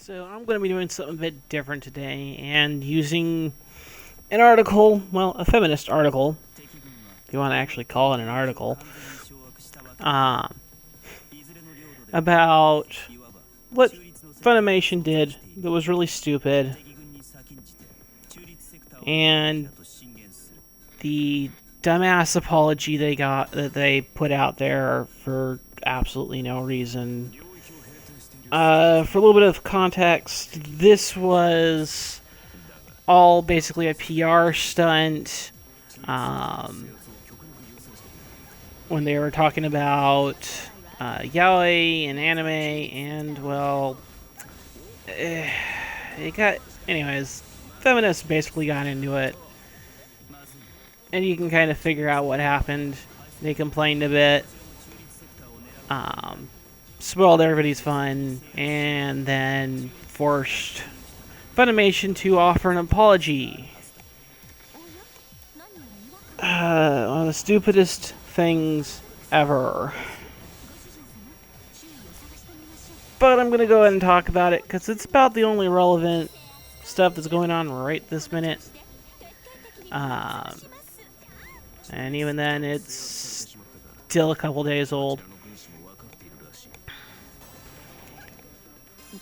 So I'm going to be doing something a bit different today and using an article, well, a feminist article, if you want to actually call it an article, um, about what Funimation did that was really stupid, and the dumbass apology they put out there for absolutely no reason. For a little bit of context, this was all basically a PR stunt. When they were talking about yaoi and anime, and well, it got. Anyways, feminists basically got into it, and you can kind of figure out what happened. They complained a bit. Spoiled everybody's fun, and then forced Funimation to offer an apology. One of the stupidest things ever. But I'm going to go ahead and talk about it, because it's about the only relevant stuff that's going on right this minute. And even then, it's still a couple days old.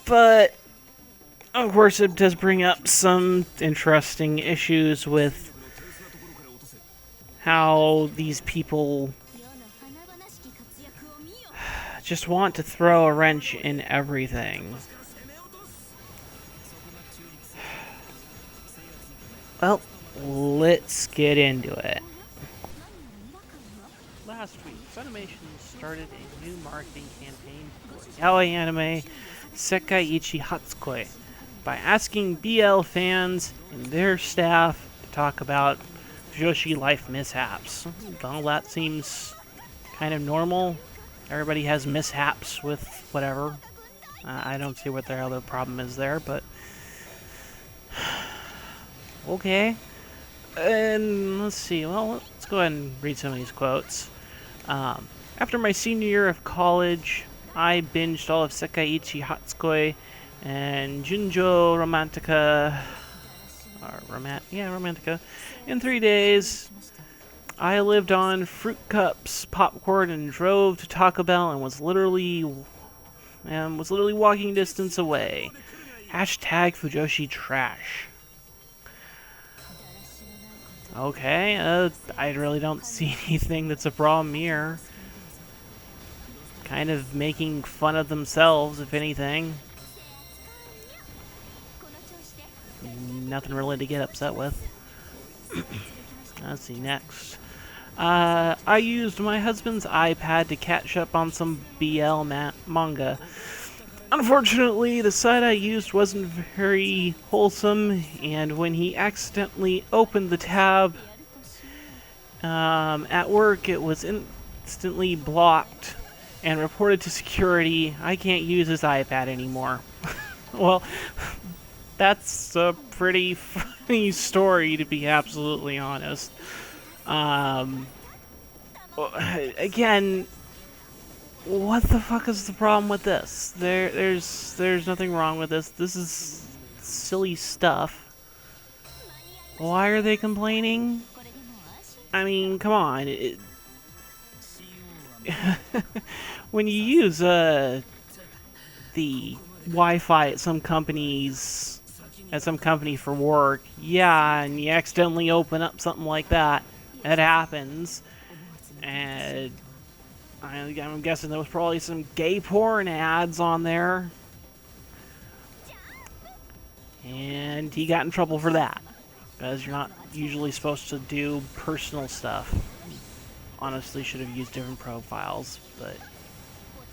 But, of course, it does bring up some interesting issues with how these people just want to throw a wrench in everything. Well, let's get into it. Last week, Funimation started a new marketing campaign for yaoi anime Sekaiichi Hatsukoi by asking BL fans and their staff to talk about Fujoshi life mishaps. Well, that seems kind of normal. Everybody has mishaps with whatever. I don't see what their other problem is there, but okay. And let's see. Well, let's go ahead and read some of these quotes. After my senior year of college, I binged all of Sekaiichi Hatsukoi and Junjo Romantica. Romantica. In 3 days, I lived on fruit cups, popcorn, and drove to Taco Bell and was literally walking distance away. Hashtag Fujoshi trash. Okay, I really don't see anything that's a problem here. Kind of making fun of themselves, if anything. Nothing really to get upset with. Let's see, next. I used my husband's iPad to catch up on some BL manga. Unfortunately, the site I used wasn't very wholesome, and when he accidentally opened the tab at work, it was instantly blocked and reported to security. I can't use his iPad anymore. Well, that's a pretty funny story, to be absolutely honest. Again, what the fuck is the problem with this? There's nothing wrong with this. This is silly stuff. Why are they complaining? I mean, come on. When you use the Wi-Fi at some company for work, yeah, and you accidentally open up something like that, it happens. And I'm guessing there was probably some gay porn ads on there, and he got in trouble for that, because you're not usually supposed to do personal stuff. Honestly, should have used different profiles, but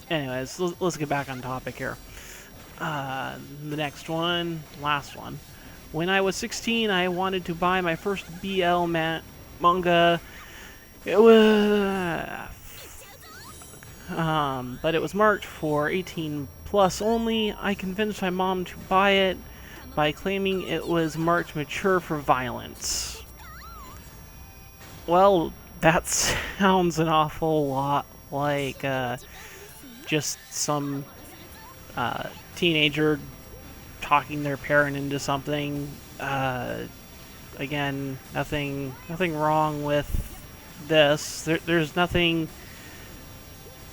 anyways, let's get back on topic here. The next one, last one. When I was 16, I wanted to buy my first BL manga. It was, but it was marked for 18 plus only. I convinced my mom to buy it by claiming it was marked mature for violence. Well, that sounds an awful lot like just some teenager talking their parent into something. Again, nothing wrong with this. There's nothing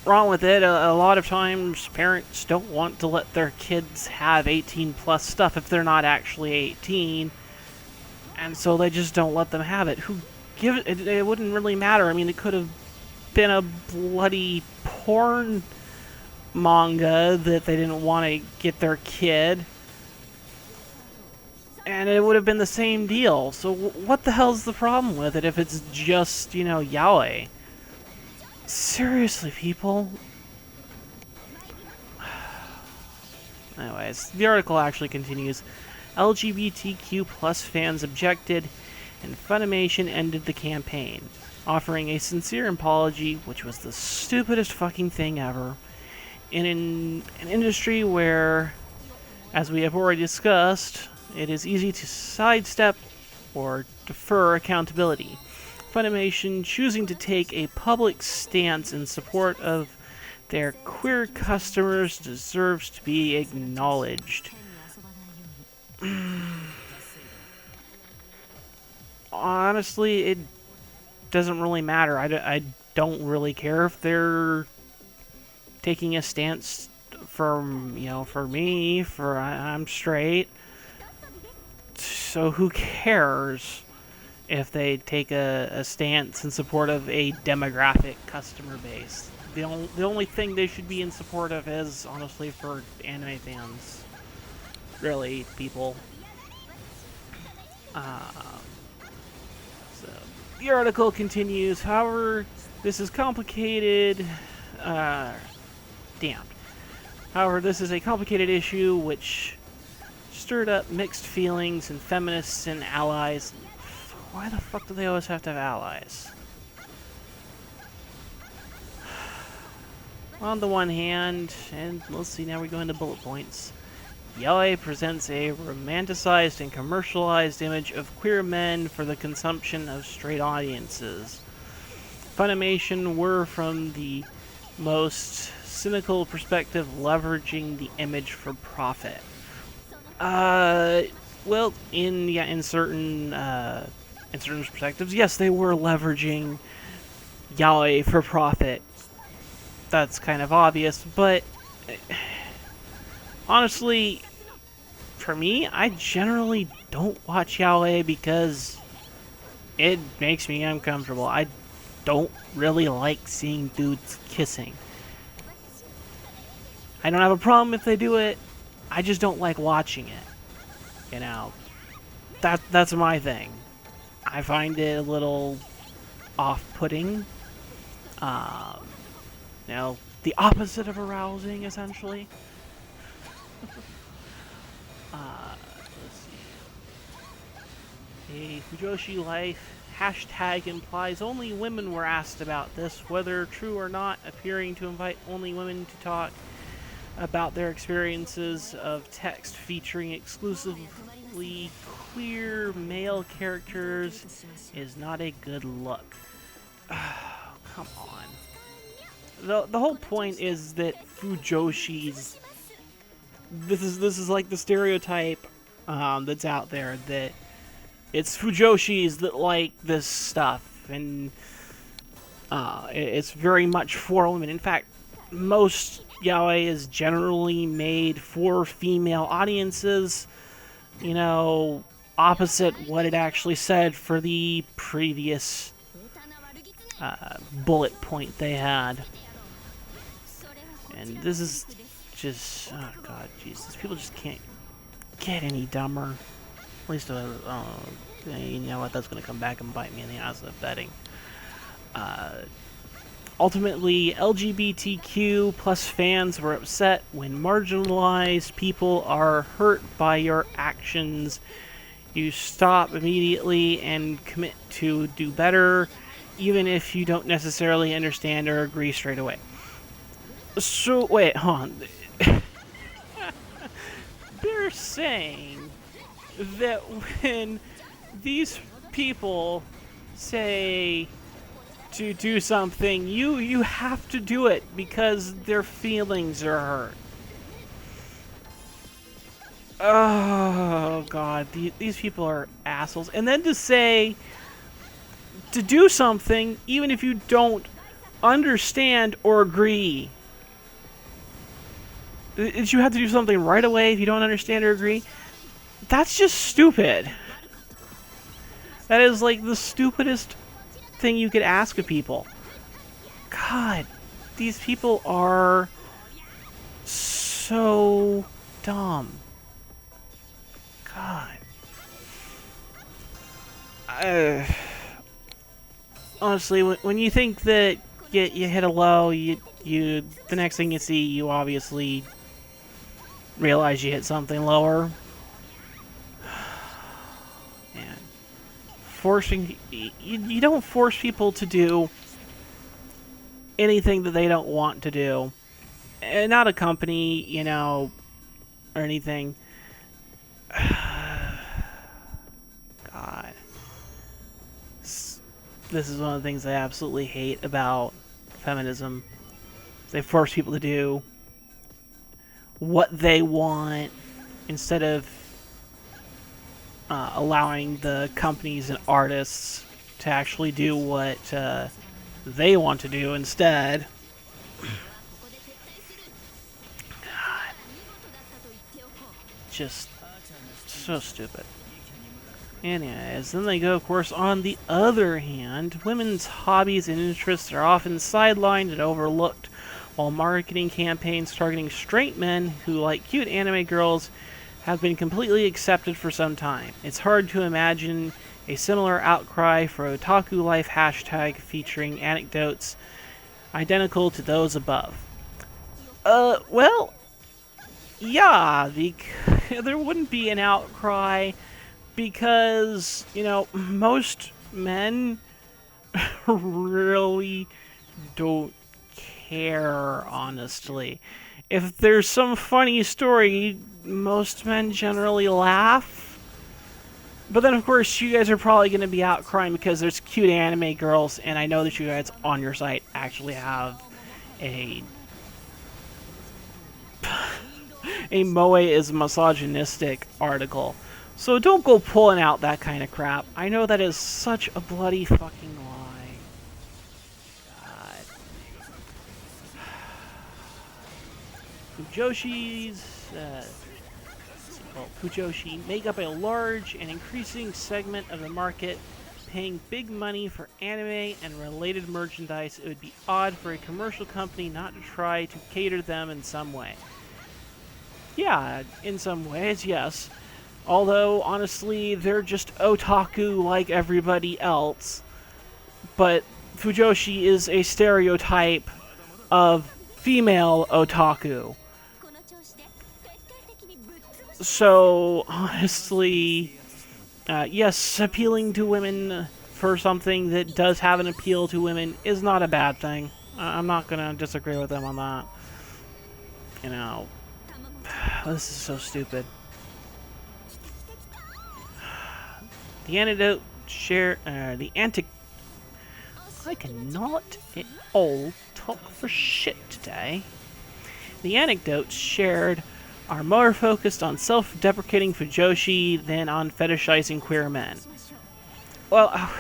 wrong with it. A lot of times, parents don't want to let their kids have 18+ stuff if they're not actually 18, and so they just don't let them have it. It wouldn't really matter. I mean, it could have been a bloody porn manga that they didn't want to get their kid, and it would have been the same deal. So what the hell's the problem with it if it's just, yaoi? Seriously, people. Anyways, the article actually continues. LGBTQ plus fans objected, and Funimation ended the campaign, offering a sincere apology, which was the stupidest fucking thing ever. In an industry where, as we have already discussed, it is easy to sidestep or defer accountability. Funimation choosing to take a public stance in support of their queer customers deserves to be acknowledged. Honestly, it doesn't really matter. I don't really care if they're taking a stance for me, I'm straight. So who cares if they take a stance in support of a demographic customer base? The only thing they should be in support of is, honestly, for anime fans. Really, people. So, the article continues. However, this is complicated. However, this is a complicated issue which stirred up mixed feelings in feminists and allies. Why the fuck do they always have to have allies? On the one hand, and let's see, now we go into bullet points. Yaoi presents a romanticized and commercialized image of queer men for the consumption of straight audiences. Funimation were, from the most cynical perspective, leveraging the image for profit. Well, in certain perspectives, yes, they were leveraging yaoi for profit. That's kind of obvious, but honestly, for me, I generally don't watch yaoi because it makes me uncomfortable. I don't really like seeing dudes kissing. I don't have a problem if they do it. I just don't like watching it. That's my thing. I find it a little off-putting. The opposite of arousing, essentially. Let's see. A Fujoshi life hashtag implies only women were asked about this, whether true or not, appearing to invite only women to talk about their experiences of text featuring exclusively queer male characters is not a good look. Come on. The whole point is that Fujoshis, this is like the stereotype that's out there, that it's Fujoshis that like this stuff, and it's very much for women. In fact, most yaoi is generally made for female audiences, opposite what it actually said for the previous bullet point they had. And this is just, oh god, Jesus, people just can't get any dumber. At least, you know what, that's going to come back and bite me in the ass of betting. Ultimately, LGBTQ plus fans were upset when marginalized people are hurt by your actions. You stop immediately and commit to do better, even if you don't necessarily understand or agree straight away. So, wait, hold on. They're saying that when these people say to do something, you have to do it because their feelings are hurt. Oh god, these people are assholes. And then to say to do something even if you don't understand or agree. You have to do something right away if you don't understand or agree. That's just stupid. That is like the stupidest thing you could ask of people. God, these people are so dumb. God. Honestly, when you think that you hit a low, the next thing you see, you obviously realize you hit something lower. Man, forcing you don't force people to do anything that they don't want to do. And not a company, you know, or anything. God. This is one of the things I absolutely hate about feminism. They force people to do what they want instead of allowing the companies and artists to actually do what they want to do instead. God. Just so stupid. Anyways, then they go, of course, on the other hand, women's hobbies and interests are often sidelined and overlooked, while marketing campaigns targeting straight men who like cute anime girls have been completely accepted for some time. It's hard to imagine a similar outcry for otaku life hashtag featuring anecdotes identical to those above. Well, yeah, there wouldn't be an outcry because, you know, most men really don't care, honestly. If there's some funny story, most men generally laugh. But then, of course, you guys are probably going to be out crying because there's cute anime girls, and I know that you guys on your site actually have a Moe is misogynistic article. So don't go pulling out that kind of crap. I know that is such a bloody fucking lie. God. Fujoshi make up a large and increasing segment of the market, paying big money for anime and related merchandise. It would be odd for a commercial company not to try to cater them in some way. Yeah, in some ways, yes. Although, honestly, they're just otaku like everybody else. But Fujoshi is a stereotype of female otaku. So, honestly, yes, appealing to women for something that does have an appeal to women is not a bad thing. I'm not going to disagree with them on that. You know, this is so stupid. The antidote share I cannot at all talk for shit today. The anecdotes shared are more focused on self-deprecating Fujoshi than on fetishizing queer men. Well,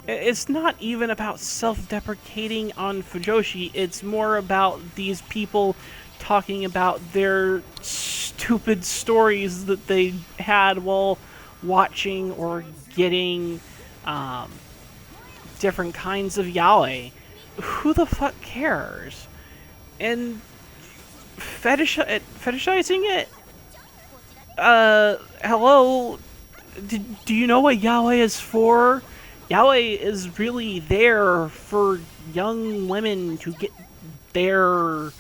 it's not even about self-deprecating on Fujoshi, it's more about these people talking about their stupid stories that they had while watching or getting different kinds of yaoi. Who the fuck cares? And fetishizing it? Hello? Do you know what yaoi is for? Yaoi is really there for young women to get their,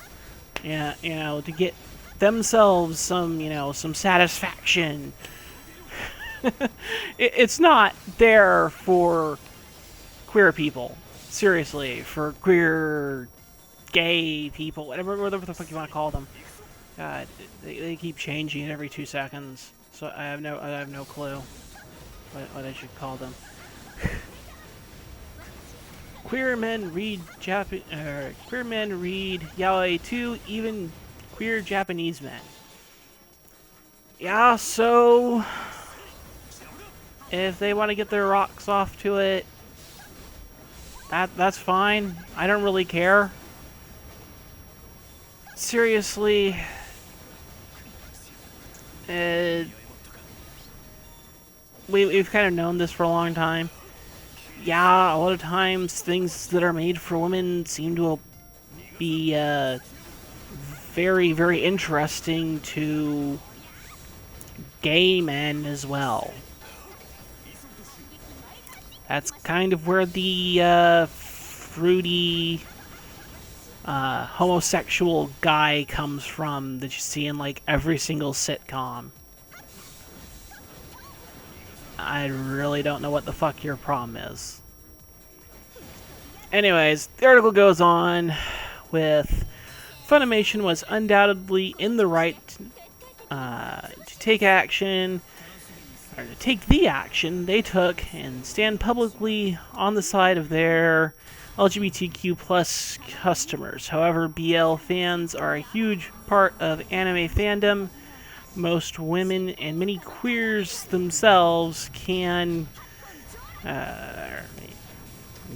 to get themselves some satisfaction. It's not there for queer people. Seriously, for queer, gay people, whatever the fuck you want to call them. God, they keep changing it every 2 seconds, so I have no clue what I should call them. Queer men read yaoi too, even queer Japanese men. Yeah, so if they want to get their rocks off to it, that's fine. I don't really care. Seriously, we've kind of known this for a long time. Yeah, a lot of times things that are made for women seem to be very, very interesting to gay men as well. That's kind of where the fruity homosexual guy comes from that you see in like every single sitcom. I really don't know what the fuck your problem is. Anyways, the article goes on with Funimation was undoubtedly in the right to take action, or to take the action they took and stand publicly on the side of their LGBTQ plus customers. However, BL fans are a huge part of anime fandom. Most women and many queers themselves can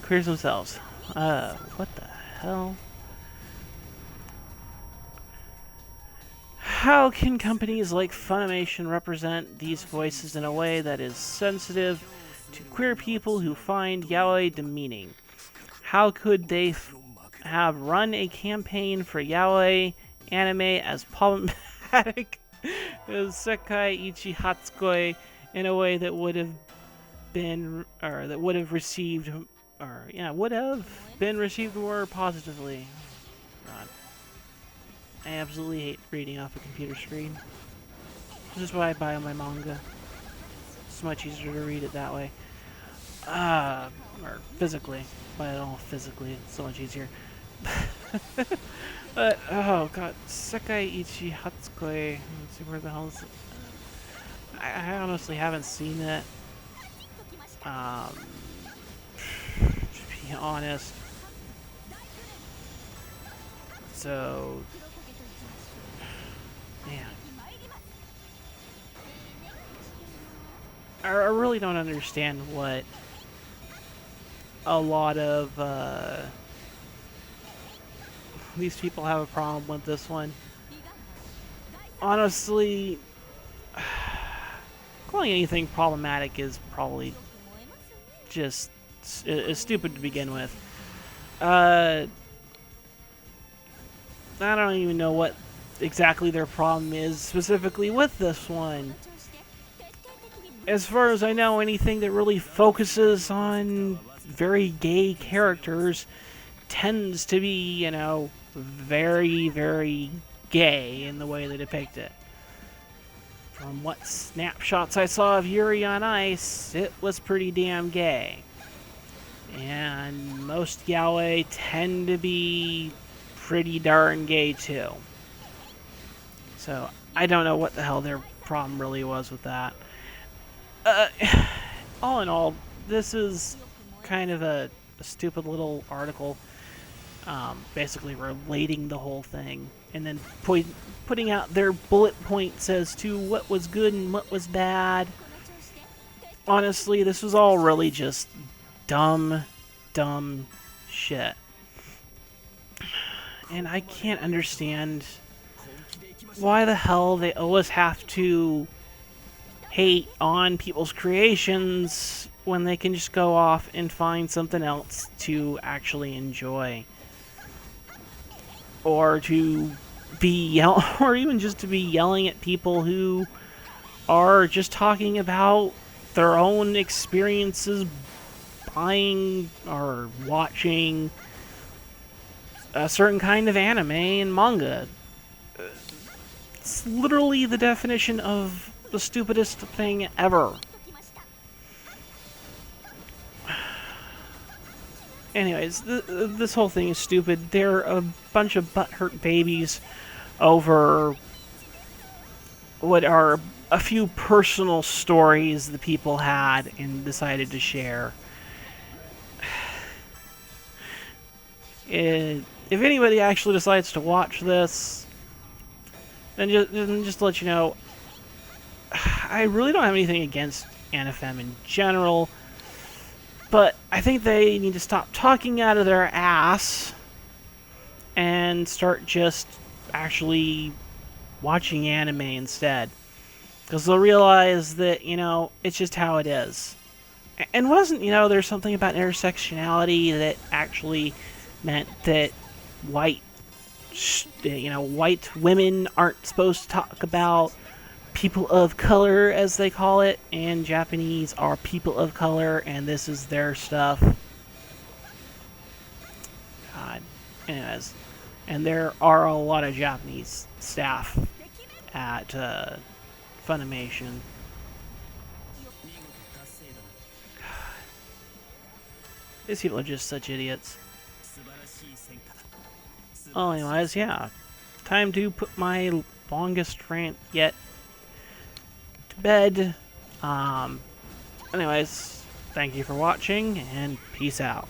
queers themselves. What the hell? How can companies like Funimation represent these voices in a way that is sensitive to queer people who find yaoi demeaning? How could they have run a campaign for yaoi anime as problematic as Sekai Ichi Hatsukoi in a way that would have been, or that would have received, or yeah, would have been received more positively? God. I absolutely hate reading off a computer screen. This is why I buy my manga. It's much easier to read it that way. Or physically. Buy it all physically. It's so much easier. But, oh god. Sekai Ichi Hatsukoi. Let's see, where the hell is it? I honestly haven't seen it. To be honest. So... man. I really don't understand what a lot of these people have a problem with this one. Honestly, calling anything problematic is probably just stupid to begin with. I don't even know what exactly their problem is specifically with this one. As far as I know, anything that really focuses on very gay characters tends to be, you know, very, very gay in the way they depict it. From what snapshots I saw of Yuri on Ice, it was pretty damn gay. And most yaoi tend to be pretty darn gay too. So, I don't know what the hell their problem really was with that. All in all, this is kind of a stupid little article, basically relating the whole thing, and then putting out their bullet points as to what was good and what was bad. Honestly, this was all really just dumb shit. And I can't understand why the hell they always have to hate on people's creations when they can just go off and find something else to actually enjoy. Or to be or even just to be yelling at people who are just talking about their own experiences buying or watching a certain kind of anime and manga. It's literally the definition of the stupidest thing ever. Anyways, this whole thing is stupid. They're a bunch of butthurt babies over what are a few personal stories the people had and decided to share. If anybody actually decides to watch this, then just to let you know, I really don't have anything against anime in general, but I think they need to stop talking out of their ass and start just actually watching anime instead. Because they'll realize that, it's just how it is. And wasn't, there's something about intersectionality that actually meant that white women aren't supposed to talk about people of color, as they call it, and Japanese are people of color, and this is their stuff. God. Anyways. And there are a lot of Japanese staff at Funimation. These people are just such idiots. Well, anyways, yeah. Time to put my longest rant yet to bed. Anyways, thank you for watching, and peace out.